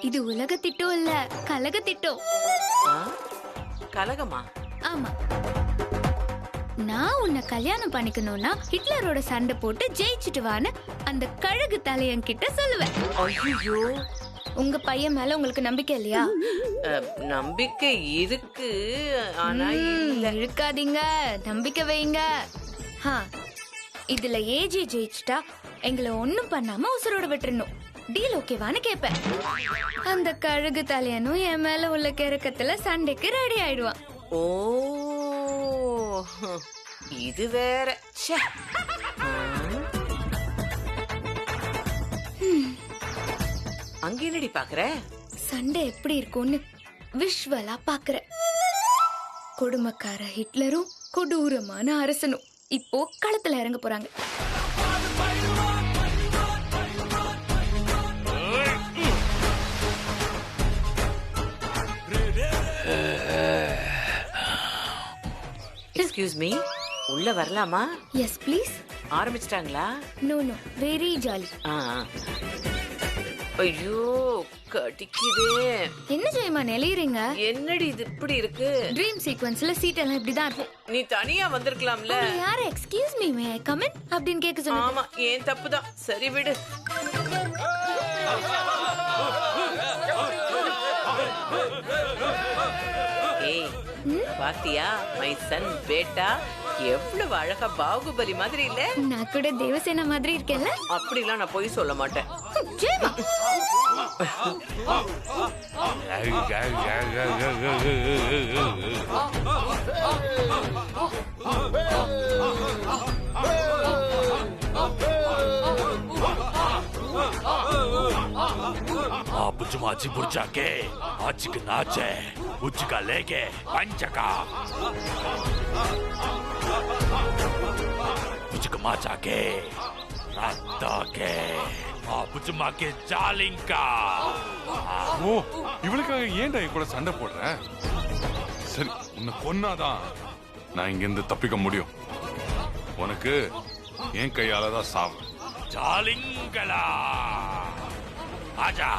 இது உலக திட்டம் இல்ல, கலக திட்டம். ஆ? கலகமா? ஆமா. நான் உன்னை கல்யாணம் பண்ணிக்கணும்னா ஹிட்லரோட சண்டை போட்டு ஜெயிச்சுட்டு வான்னு அந்த கழுகு தலையன் கிட்ட சொல்லுவேன். ஐயோ, உங்க பையன் மேல உங்களுக்கு நம்பிக்கை இல்லையா? நம்பிக்கை இருக்கு, ஆனா இல்ல. இருக்காதீங்க, நம்பிக்கை வைங்க. இதுல ஏஜி ஜெயிச்சுட்டா எங்களை ஒண்ணும் பண்ணாம உசுரோட விட்டுறணும். டீல் ஓகேவான்னு கேட்பேன். அந்த கழுகு தலையனும் என் மேல உள்ள கிறக்கத்துல சண்டைக்கு ரெடி ஆயிடுவான். ஓ, இது வேற. ச்சே. அங்க என்னடி பாக்குற? சண்டை எப்படி இருக்கும்னு விஷுவலா பாக்குற. கொடுமைக்கார ஹிட்லரும் கொடூரமான அரசனும் இப்போ களத்துல இறங்க போறாங்க. எக்ஸ்கியூஸ் மீ, உள்ள வரலாமா? Yes please. ஆரம்பிச்சிட்டாங்களா? No no, very jolly. ஐயோ, கடிக்குதே. என்ன ஜெயமா நெளியறீங்க? என்னடி இது இப்படி இருக்கு? ட்ரீம் சீக்வென்ஸ்ல சீட் எல்லாம் இப்படிதான் இருக்கும். நீ தனியா வந்திருக்கலாம்ல. யார excuse me May I come in அப்படினு கேக்க சொன்னீங்க. ஆமா, ஏன் தப்புதான். சரி விடு. ஏய், பாத்தியா மை சன் பேட்டா எவ்வளவு அழகா பாகுபலி மாதிரி இல்ல? நான் கூட தேவசேனா மாதிரி இருக்கேன்ல? அப்படிலாம் நான் போய் சொல்ல மாட்டேன். ஜெயமா புச்சுமாச்சி புடிச்சாக்கே ஆச்சுக்கு நாச்சே உச்சுக்கா லேகே பஞ்சக்கா புச்சுக்கு மாச்சாக்கே ரத்தாக்கே புச்சுமாக்கே ஜாலிங்கா. ஓ, இவளுக்காக ஏன்டா என் கூட சண்டை போடுற? சரி, உன்னை கொன்னாதான் நான் இங்கிருந்து தப்பிக்க முடியும். உனக்கு என் கையாலதான் சாவு. ஜாலிங்களா ஆஜா.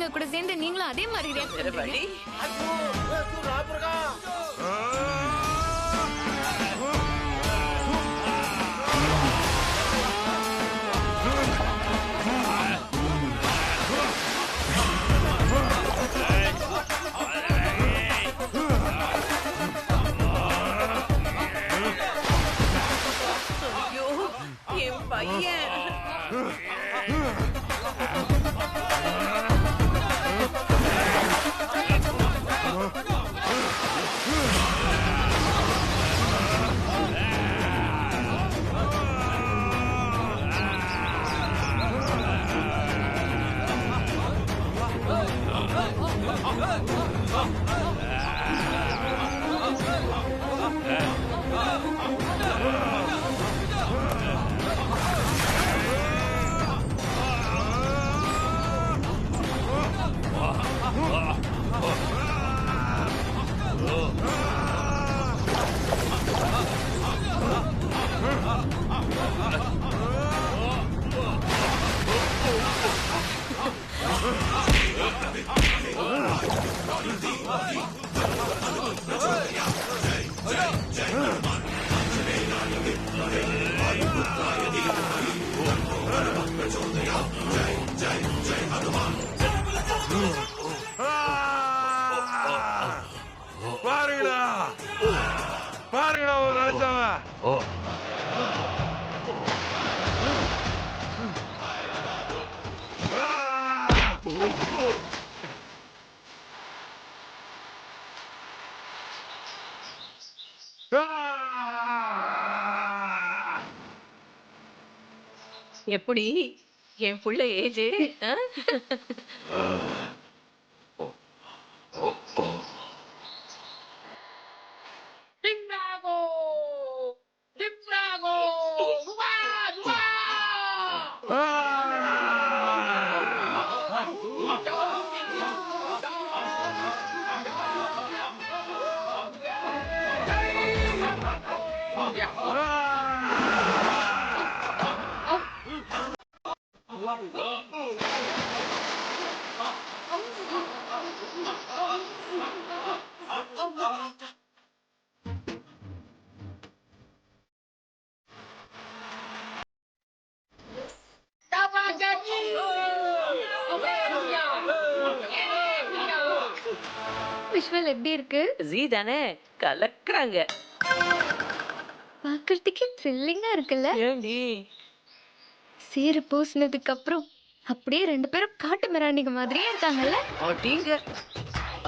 குழந்தைங்க கூட சேர்ந்து நீங்களும் அதே மாதிரி react வேற பண்றீங்க. வழி ஐயோ என் பையன் பாருங்கடா பாருங்கடா ஒரு நினைச்சவன் எப்படி என் புள்ள ஏஜ் விஷுவல் எப்படி இருக்கு? ஜீ தானே கலக்குறாங்க. பார்க்கிறதுக்கே த்ரில்லிங்கா இருக்குல்ல? ஏண்டி சீரு பூசினதுக்கு அப்புறம் அப்படியே ரெண்டு பேரும் காட்டு மிராண்டிங்க மாதிரியே இருக்காங்கல்ல? அடிங்க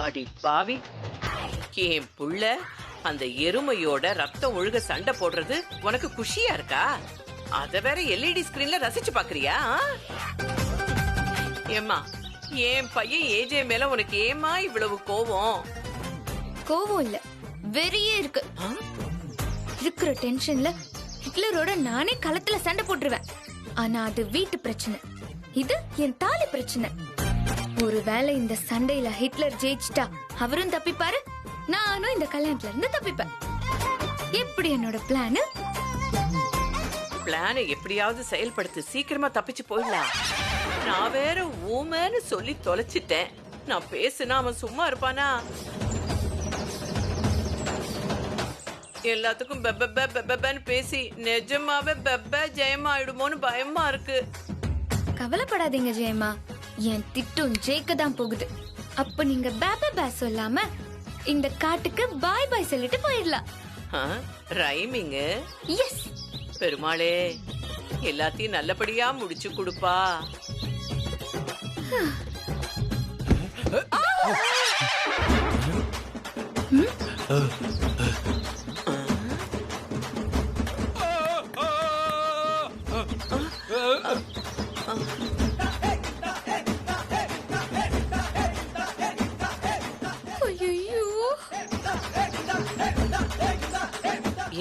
அடி பாவி என் புள்ள அந்த எருமையோட ரத்தம் ஒழுக சண்டை போடுறது உனக்கு குஷியா இருக்கா? அத வேற எல்இடி ஸ்கிரீன்ல ரசிச்சு பாக்குறியா? ஏம்மா என் பையன் ஏஜே மேல உனக்கு ஏமா இவ்வளவு கோவம்? கோவம் இல்ல, வெறியே இருக்கு. இருக்கிற டென்ஷன்ல ஹிட்லரோட நானே களத்துல சண்டை போட்டுருவேன். ஆனா அது வீட்டு பிரச்சனை, இது என் தாலி பிரச்சனை. ஒருவேளை இந்த சண்டையில ஹிட்லர் ஜெயிச்சிட்டா அவரும் தப்பிப்பாரு, நானும் இந்த கல்யாணத்துல இருந்து தப்பிப்பேன். எப்படி என்னோட பிளான்? பிளானை எப்படியாவது செயல்படுத்தி சீக்கிரமா தப்பிச்சு போயிடலாம். நான் வேற ஊமைன்னு சொல்லி தொலைச்சிட்டேன். நான் பேசுனா அவன் சும்மா இருப்பானா? எல்லாத்துக்கும் பெப்பன்னு பேசி நிஜமாவே பெப்ப ஜெயமா ஆயிடுமோன்னு பயமா இருக்கு. கவலைப்படாதீங்க ஜெயமா, என் திட்டம் ஜெயிக்க தான் போகுது. அப்ப நீங்க பேப சொல்லாம இந்த காட்டுக்கு பாய் பாய் சொல்லிட்டு போயிடலாம். ரைமிங். எஸ் பெருமாளே எல்லாத்தையும் நல்லபடியா முடிச்சு கொடுப்பா.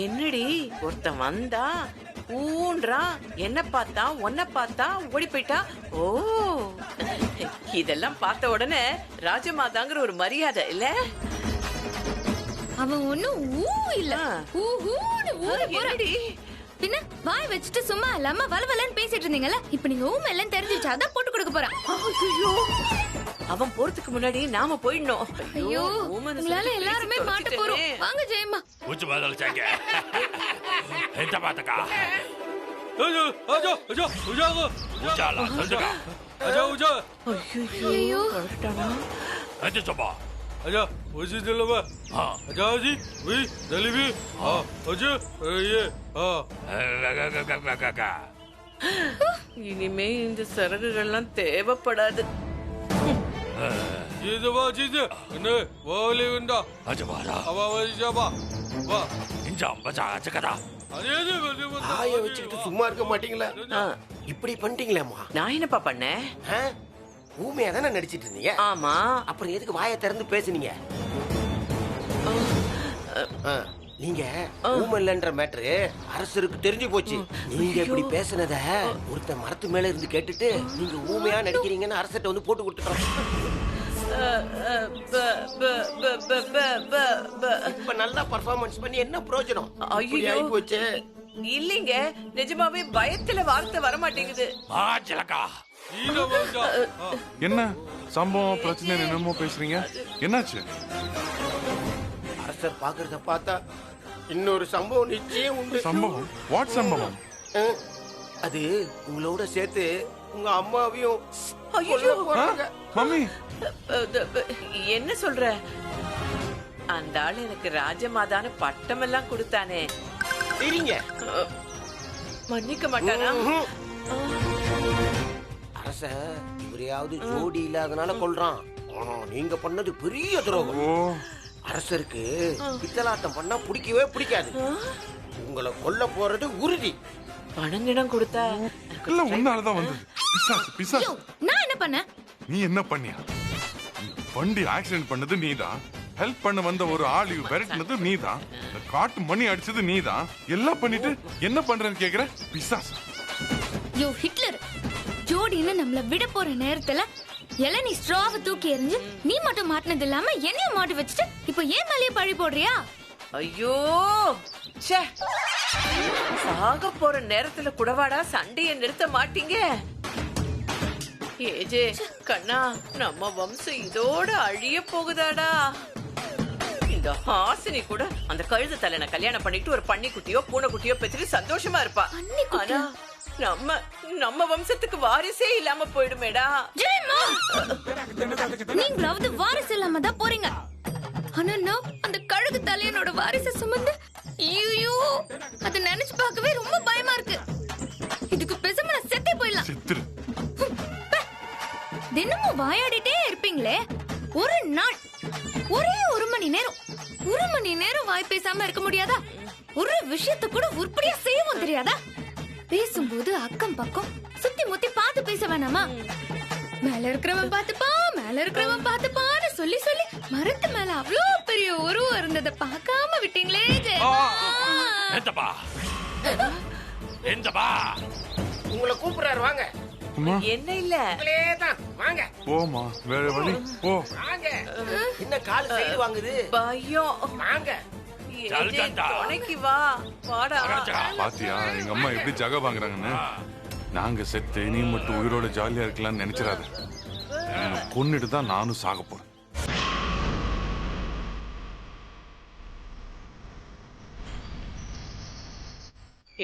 என்னடி ஒருத்தன் வந்தா ஊன்றான், என்ன பார்த்தா உன்னை பார்த்தா ஓடி போயிட்டா. ஓ இதெல்லாம் பார்த்த உடனே ராஜமாதாங்கிற ஒரு மரியாதை இல்ல? அவன் ஒண்ணும் ஊ இல்ல, ஊஹூன்னு ஊற போறாடி. பின்ன வாய் வச்சுட்டு சும்மா இல்லாம வலவலன்னு பேசிட்டு இருந்தீங்கல்ல, இப்ப நீங்க ஊமை எல்லாம் தெரிஞ்சிச்சு, அதான் போட்டு கொடுக்க போறேன். அவன் போறதுக்கு முன்னாடி நாம போயிடணும். ஐயோ woman உங்களால சொல்லிட்டு எல்லாருமே பேசி மாட்ட போறோம். தொலைச்சிட்டேனே. வாங்க ஜெயம்மா. உச்சுமா தலிச்சாக்கே எந்த பாத்தக்கா உச்சாலா சொல்லுக்கா ஐயோ வந்துட்டானா? எந்த சொப்பா अच्छा वैसे चलो बा हाँ अच्छा जी वही जली भी हाँ अच्छा ये हाँ இனிமே இந்த சரகுகள்லாம் தேவைப்படாது. ये तो बात चीज़ है ने वो ले विंडा அஜவாரா अब वही जाबा वाह இஞ்சாம் பச்சா அச்சகதா अरे अरे अरे ஆய வச்சுக்கிட்டு சும்மா இருக்க மாட்டீங்களா? ஆ, இப்படி பண்ணிட்டீங்களேம்மா? நான் என்னப்பா பண்ணேன்? ஆ? ஊமையா தானே நடிச்சிட்டு இருந்தீங்க? ஆமா, அப்புறம் எதுக்கு வாயை திறந்து பேசுனீங்க? ஆ, நீங்க ஊமை இல்லைன்ற மேட்ரு அரசருக்கு தெரிஞ்சு போச்சு. நீங்க இப்படி பேசுனத ஒருத்தன் மரத்து மேல இருந்து கேட்டுட்டு நீங்க ஊமையா நடிக்கிறீங்கன்னு அரசர்ட்ட வந்து போட்டு கொடுத்துட்டோம். இப்ப நல்லா பர்ஃபார்மன்ஸ் பண்ணி என்ன பிரயோஜனம்? இப்படி ஐயோ. ஆகி போச்சு. இல்லைங்க, நிஜமாவே பயத்துல வார்த்தை வர மாட்டேங்குது. ஆச்சலக்கா ये बंदा என்ன சம்பவம் பிரச்சனை என்னமோ பேசுறீங்க? என்னாச்சு? அரசர் பாக்குறத பார்த்தா இன்னொரு சம்பவம் நிச்சயம் உண்டு. சம்பவம்? வாட் சம்பவம்? அது உங்களோட சேர்த்து உங்க அம்மாவையும் ஐயோ. கொல்ல போறாங்க. மம்மி என்ன சொல்ற? அந்த ஆள் எனக்கு ராஜமாதான பட்டம் எல்லாம் கொடுத்தானே, சரிங்க. மன்னிக்க மாட்டானா? அரச இவரையாவது ஜோடி இல்லாதனால கொல்றான். ஆனா நீங்க பண்ணது பெரிய துரோகம். ஓ அரசருக்கு பித்தலாட்டம் பண்ணா பிடிக்கவே பிடிக்காது. உங்களை கொல்ல போறது உறுதி. பணங்கிடம் கொடுத்தா இல்ல உன்னாலதான் வந்தது. பிசாசு பிசாசு. ஐயோ, நான் என்ன பண்ணேன்? நீ என்ன பண்ணியா? வண்டி ஆக்சிடென்ட் பண்ணது நீதான். ஹெல்ப் பண்ண வந்த ஒரு ஆளு விரட்டினது நீதான். காட்டு மணி அடிச்சது நீதான். எல்லாம் பண்ணிட்டு என்ன பண்றேன்னு கேக்குற? பிசாசு. யோ ஹிட்லர், ஜோடின்னு நம்மள விட போற நேரத்துல இளநீ ஸ்ட்ராவை தூக்கி எறிஞ்சு நீ மட்டும் மாட்டினது இல்லாம என்னையும் மாட்டி வச்சுட்டு இப்போ ஏன் மேலேயே பழி போடுறியா? ஐயோ ச்சே, சாக போற நேரத்துல கூடவாடா சண்டைய நிறுத்த மாட்டீங்க? ஏஜே கண்ணா, நம்ம வம்சம் இதோட அழிய போகுதாடா. இந்த ஹாசினி கூட அந்த கழுத தலைன கல்யாணம் பண்ணிட்டு ஒரு பன்னிக்குட்டியோ பூனைக்குட்டியோ பெற்று சந்தோஷமா இருப்பா. ஆனா நம்ம வம்சத்துக்கு வாரிசே இல்லாம போயிடுமேடா. ஜெயம்மா, நீங்களாவது வாரிசு இல்லாம தான் போறீங்க. ஆனா நான் அந்த கழுகு தலையனோட வாரிசை சுமந்து ஐயோ அதை நினைச்சு பார்க்கவே ரொம்ப பயமா இருக்கு. இதுக்கு பேசாம நான் செத்தே போயிடலாம். சித்திரு தினமும் வாயாடிட்டே இருப்பீங்களே, ஒரு நாள் ஒரே ஒரு மணி நேரம் வாய் பேசாம இருக்க முடியாதா? ஒரு விஷயத்தை கூட உருப்படியா செய்யவும் தெரியாதா? பேசும்போது அக்கம் பக்கம் சுத்தி முத்தி பார்த்து பேச வேணாமா? மேல இருக்கிறவன் பார்த்துப்பான்னு சொல்லி சொல்லி மரத்து மேல அவ்வளோ பெரிய உருவம் இருந்ததை பார்க்காம விட்டீங்களே ஜெயம்மா. எந்தப்பா எந்தப்பா உங்களை கூப்பிடுறாரு, வாங்க. அம்மா என்ன இல்ல, உங்களே தான், வாங்க போமா, வேற வழி போ. வாங்க. என்ன கால் சைடு வாங்குது? பயம். வாங்க. ஏஜே, சல்தண்டா. துணைக்கு வா, வாடா. பாத்தியா எங்க அம்மா எப்படி ஜக வாங்குறாங்கன்னு? நாங்க செத்து நீ மட்டும் உயிரோட ஜாலியா இருக்கலாம்னு நினைச்சிடாத. கொன்னுட்டு தான் நானும் சாக போறேன்.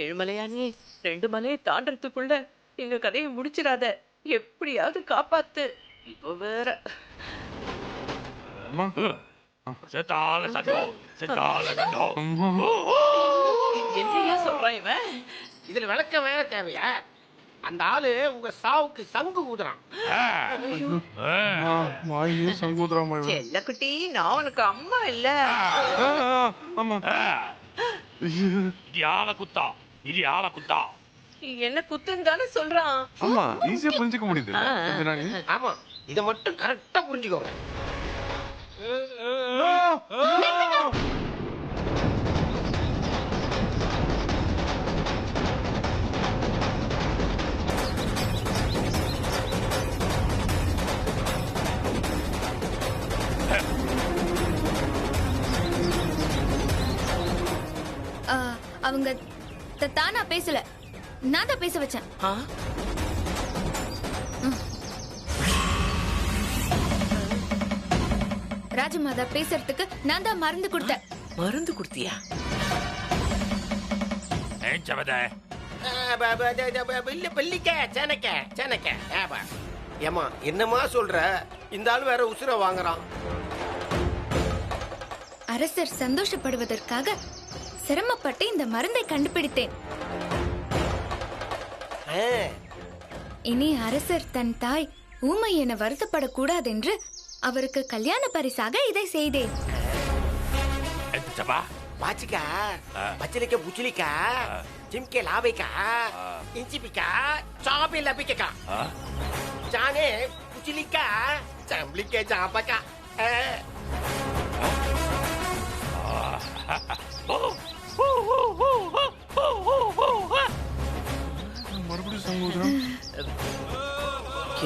ஏழுமலையானே, 2 மலையை தாண்டறதுக்குள்ள எங்க கதையை முடிச்சிடாத. எப்படியாவது காப்பாத்து. இப்போ வேற அம்மா செத்தால சண்டோ செத்தால சண்டோ அம்மா என்னையா சொல்றான் இவன்? இதுல விளக்கம் வேற தேவையா? அந்த ஆளு உங்க சாவுக்கு சங்கு ஊதுறான். வாயே சங்கூதராமா இவன். செல்லக்குட்டி, நான் உனக்கு அம்மா இல்ல. ஆமா இது ஆள குத்தா இது ஆள குத்தா என்ன குத்துன்னு தானே சொல்றான். ஆமா ஈஸியா புரிஞ்சுக்க முடியுது. ஆமா, இத மட்டும் கரெக்டா புரிஞ்சுக்கோங்க. அவங்க தானா பேசல, நான் தான் பேச வச்சேன். ஆ? ராஜமாதா பேசுறதுக்கு நான் தான் மருந்து கொடுத்தேன். மருந்து குடுத்தியா? ஏன் சபத இல்ல பள்ளிக்க சேனக்க சேனக்க ஏமா என்னமா சொல்ற? இந்த ஆள் வேற உசுர வாங்குறான். அரசர் சந்தோஷப்படுவதற்காக சிரமப்பட்டு இந்த மருந்தை கண்டுபிடித்தேன். இனி அரசர் தன் தாய் ஊமை என வருத்தப்படக்கூடாதென்று அவருக்கு கல்யாண பரிசாக இதை செய்தேன். சபா வாச்சிக்கா பச்சலிக்க புச்சலிக்கா சிம்கே லாபைக்கா இஞ்சிபிக்கா சாபி லபிக்கா ஜானே புச்சலிக்கா சம்பளிக்க ஜாபக்கா. மறுபடியும் சங்கோதரம்.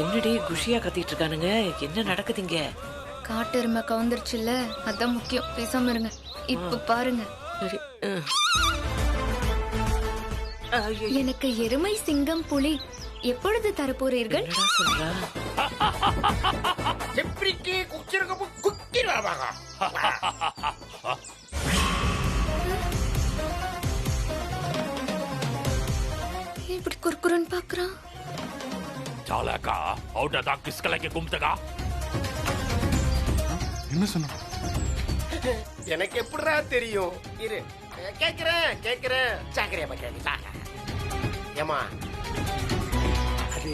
என்னடி குஷியா கத்திட்டு இருக்கானுங்க? என்ன நடக்குதுங்க? காட்டெருமை கவுந்துருச்சுல்ல, அதான் முக்கியம். பேசாம இருங்க. இப்ப பாருங்க, சரி. ஐயோ, எனக்கு எருமை, சிங்கம், புலி எப்பொழுது தரப்போறீர்கள்? என்னடா சொல்றா? செப்ரிக்கு குச்சிருக்க குக்கிடுவாங்க. இப்படி குறுக்குறன்னு பாக்குறான். சாலக்கா அவுட்டா கிஸ்கலைக்கு கும்பிட்டக்கா. என்ன சொன்ன? எனக்கு எப்படிடா தெரியும்? இரு கேக்குறேன் சாக்கரையா பக்கா. ஏமா அது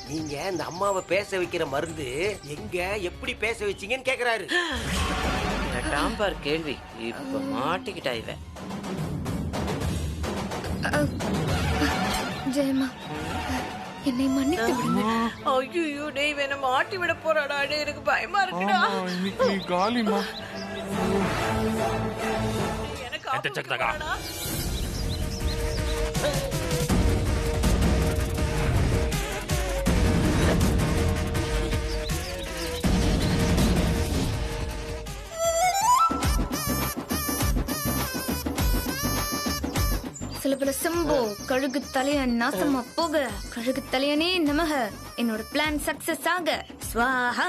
நீங்க இந்த அம்மாவை பேச வைக்கிற மருந்து எங்க எப்படி பேச வச்சீங்கன்னு கேக்குறாரு. டாம்பார் கேள்வி. இப்ப மாட்டிக்கிட்டா இவ. ஜெயமா, என்னை மன்னித்து விடுங்க. ஐயோ டேய், வேண மாட்டி விட போறாடா. டேய், எனக்கு பயமா இருக்குடா. இன்னைக்கு நீ காலிமா. எனக்கு எந்த சக்தகா? சில பல சம்போ கழுகு தலையன் நாசமா போக. கழுகு தலையனே நமக. என்னோட பிளான் சக்சஸ் ஆக. ஸ்வாஹா.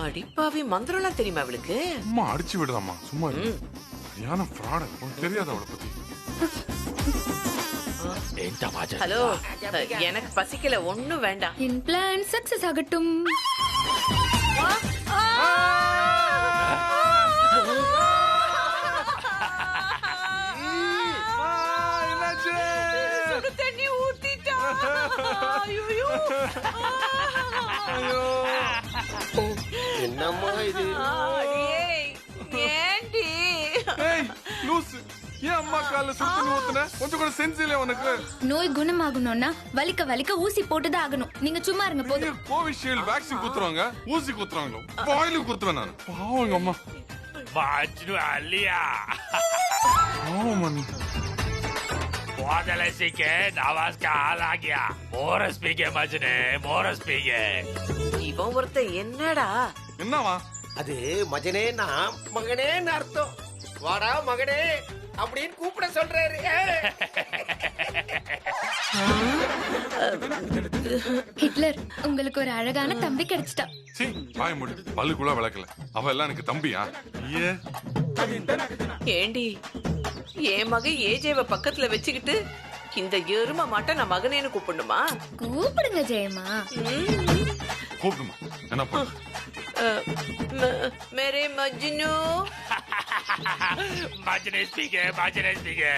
அடிப்பாவி, மந்திரம்லாம் தெரியுமா அவளுக்கு? அம்மா அடிச்சு விடுதாம்மா, சும்மா இரு. யான ஃப்ராட, உனக்கு தெரியாது அவளை பத்தி. எந்த மாஜா? ஹலோ, எனக்கு பசிக்கல, ஒண்ணும் வேண்டாம். என் பிளான் சக்சஸ் ஆகட்டும். சுடு தண்ணி ஊத்திட்டா. ஐயோ, என்னம்மா இது? ஏண்டி? ஏய் லூசு, ஏன் அம்மா கால சுடுதண்ணி ஊத்துன? கொஞ்சம் கூட சென்ஸ் இல்ல உனக்கு? நோய் குணமாகணும்னா வலிக்க வலிக்க ஊசி போட்டுதான் ஆகணும். நீங்க சும்மா இருங்க போதும். கோவிஷீல்டு வேக்சின் குத்துறாங்க, ஊசி குத்துறாங்க, பாயில குத்துறேன் நான். பாவங்க அம்மா. மாஜ்னு அலியா. பாவம் நீ. वादल सीखे नवाज का हाल आ गया. मोरस पी के मजने, मोरस पी के. இவன் ஒருத்த என்னடா? என்னவா? அது மகனேன்னா மகனேன்னு அர்த்தம். வாடா மகனே அப்படின்னு கூப்பிட சொல்றாரு. ஹிட்லர், உங்களுக்கு ஒரு அழகான தம்பி கிடைச்சிட்டா. சீ, வாய மூடு. பல்லுக்குள்ள விளக்கல. அவ எல்லாம் எனக்கு தம்பியா? ஏ ஏண்டி, என் மகன் ஏஜேவ பக்கத்துல வச்சுக்கிட்டு இந்த எரும மாட்ட நான் மகனேன்னு கூப்பிடணுமா? கூப்பிடுங்க ஜெயமா. கூப்பிடுமா? என்ன பண்ண? மேரே மஜ்னு. मजने स्पीके, मजने स्पीके.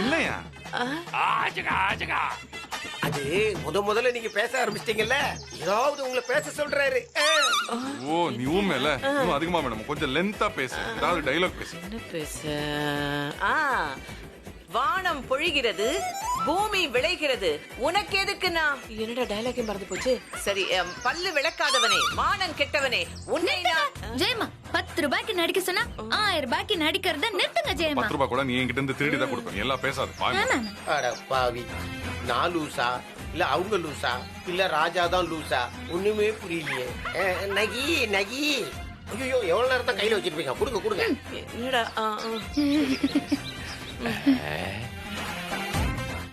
இல்லையா? आजगा, आजगा. அது முதல்ல நீங்க பேச ஆரம்பிச்சிட்டீங்கல்ல, ஏதாவது உங்களை பேச சொல்றாரு. ஓ, நீ ஊமையில இன்னும் அதிகமா வேணும். கொஞ்சம் லென்த்தா பேசு. ஏதாவது டைலாக் பேசு. என்ன பேச? வானம் பொழிகிறது, பூமி விளைகிறது, உனக்கு எதுக்குன்னா? என்னடா டயலாக்கே மறந்து போச்சு. சரி, பல்லு விளக்காதவனே, மானம் கெட்டவனே, உன்னை நான். ஜெயமா, 10 ரூபாய்க்கு நடிக்க சொன்னா 1000 ரூபாய்க்கு நடிக்கிறத நிறுத்துங்க ஜெயமா. 10 ரூபாய் கூட நீ என்கிட்ட இருந்து திருடி தான் கொடுப்பேன். எல்லாம் பேசாது. வாய் மூடு. அட பாவி, நான் லூசா இல்ல அவங்க லூசா இல்ல ராஜா தான் லூசா? ஒண்ணுமே புரியலையே. நகி நகி. ஐயோ, எவ்வளவு நேரம் தான் கையில வச்சிருப்பீங்க? கொடுங்க கொடுங்க. என்னடா?